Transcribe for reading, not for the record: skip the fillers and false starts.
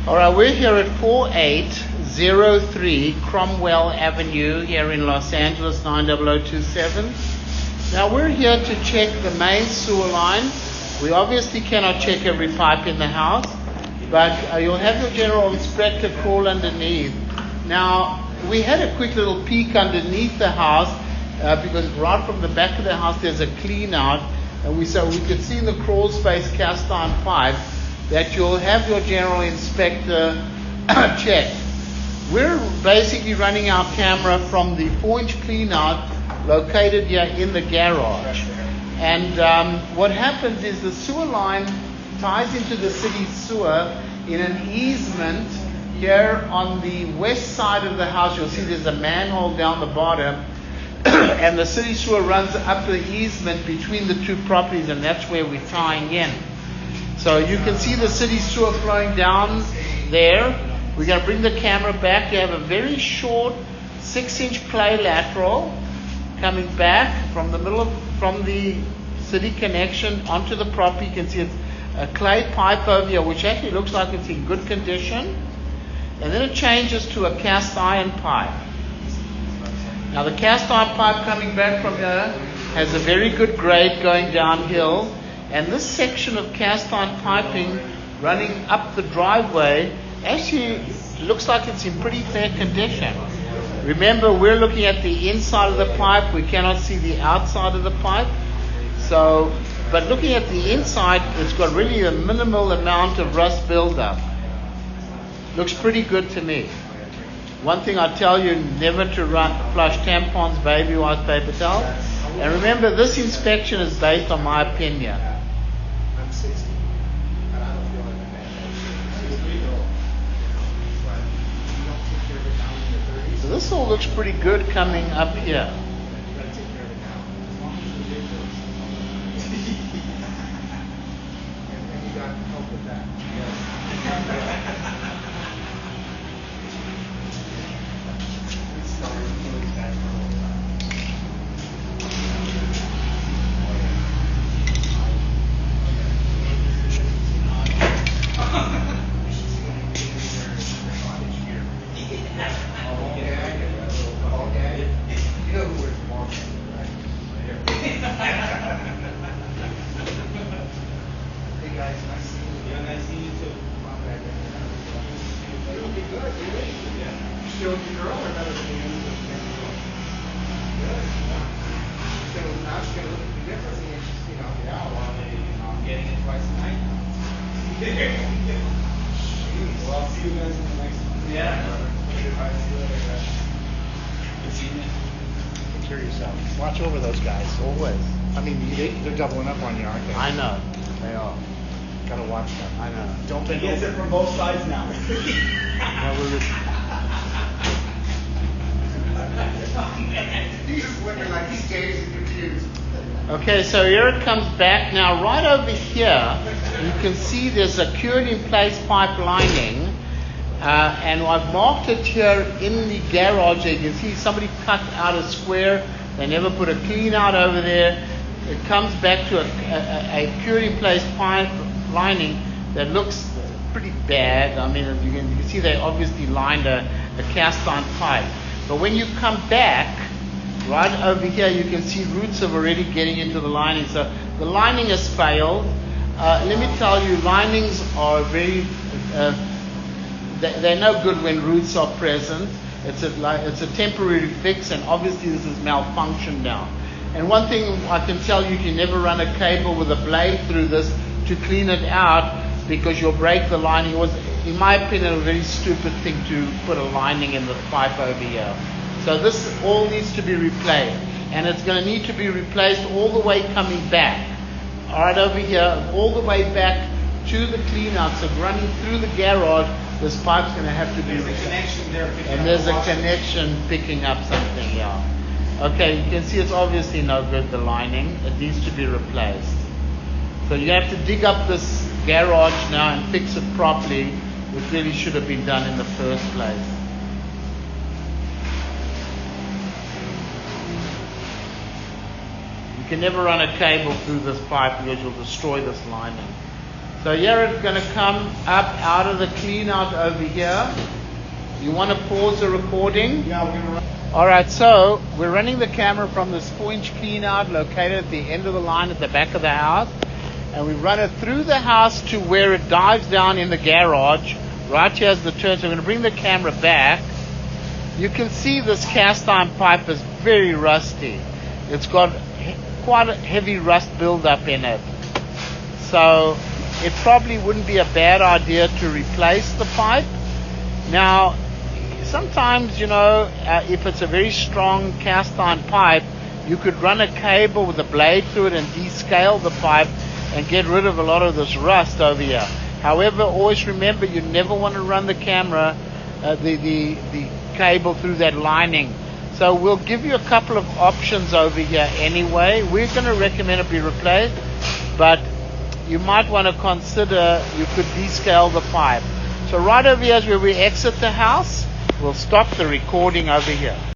All right, we're here at 4803 Cromwell Avenue here in Los Angeles, 90027. Now we're here to check the main sewer line. We obviously cannot check every pipe in the house, but you'll have your general inspector crawl underneath. Now, we had a quick little peek underneath the house because right from the back of the house there's a clean out, and we could see in the crawl space cast iron pipe that you'll have your general inspector check. We're basically running our camera from the 4-inch clean out located here in the garage. And what happens is the sewer line ties into the city sewer in an easement here on the west side of the house. You'll see there's a manhole down the bottom and the city sewer runs up the easement between the two properties, and that's where we're tying in. So you can see the city sewer flowing down there. We're going to bring the camera back. You have a very short 6-inch clay lateral coming back from the city connection onto the property. You can see it's a clay pipe over here, which actually looks like it's in good condition. And then it changes to a cast iron pipe. Now the cast iron pipe coming back from here has a very good grade going downhill. And this section of cast iron piping running up the driveway actually looks like it's in pretty fair condition. Remember, we're looking at the inside of the pipe. We cannot see the outside of the pipe. So, but looking at the inside, it's got really a minimal amount of rust buildup. Looks pretty good to me. One thing I tell you, never to flush tampons, baby wipes, paper towels. And remember, this inspection is based on my opinion. So this all looks pretty good coming up here. Watch over those guys, always. I mean, they're doubling up on you, aren't they? I know. They are. Gotta watch them. I know. Don't bend He gets over. it from both sides now. He's just looking like he's dazed and confused. Okay, so here it comes back. Now, right over here, you can see there's a cured-in-place pipe lining. And I've marked it here in the garage. You can see somebody cut out a square. They never put a clean out over there. It comes back to a cured-in-place pipe lining that looks pretty bad. I mean, you can see they obviously lined a cast iron pipe. But when you come back, right over here, you can see roots are already getting into the lining. So the lining has failed. Let me tell you, linings are very... they're no good when roots are present. It's a temporary fix, and obviously this is malfunctioned now. And one thing I can tell you never run a cable with a blade through this to clean it out, because you'll break the lining. It was, in my opinion, a very stupid thing to put a lining in the pipe over here. So this all needs to be replaced, and it's going to need to be replaced all the way coming back. All right, over here, all the way back to the clean out. So running through the garage, this pipe's going to have to be There's a connection there. and there's a connection picking up something, yeah. Okay, you can see it's obviously no good, the lining. It needs to be replaced. So you have to dig up this garage now and fix it properly, which really should have been done in the first place. You can never run a cable through this pipe because you'll destroy this lining. So here it's going to come up out of the clean out over here. You want to pause the recording? Yeah, we're going to run. Alright, so we're running the camera from this 4-inch clean out located at the end of the line at the back of the house. And we run it through the house to where it dives down in the garage. Right here is the turn. So we're going to bring the camera back. You can see this cast iron pipe is very rusty. It's got quite a heavy rust buildup in it. So it probably wouldn't be a bad idea to replace the pipe. Now, sometimes, if it's a very strong cast iron pipe, you could run a cable with a blade through it and descale the pipe and get rid of a lot of this rust over here. However, always remember, you never want to run the camera, the cable through that lining. So we'll give you a couple of options over here anyway. We're going to recommend it be replaced, but you might want to consider you could descale the pipe. So right over here is where we exit the house. We'll stop the recording over here.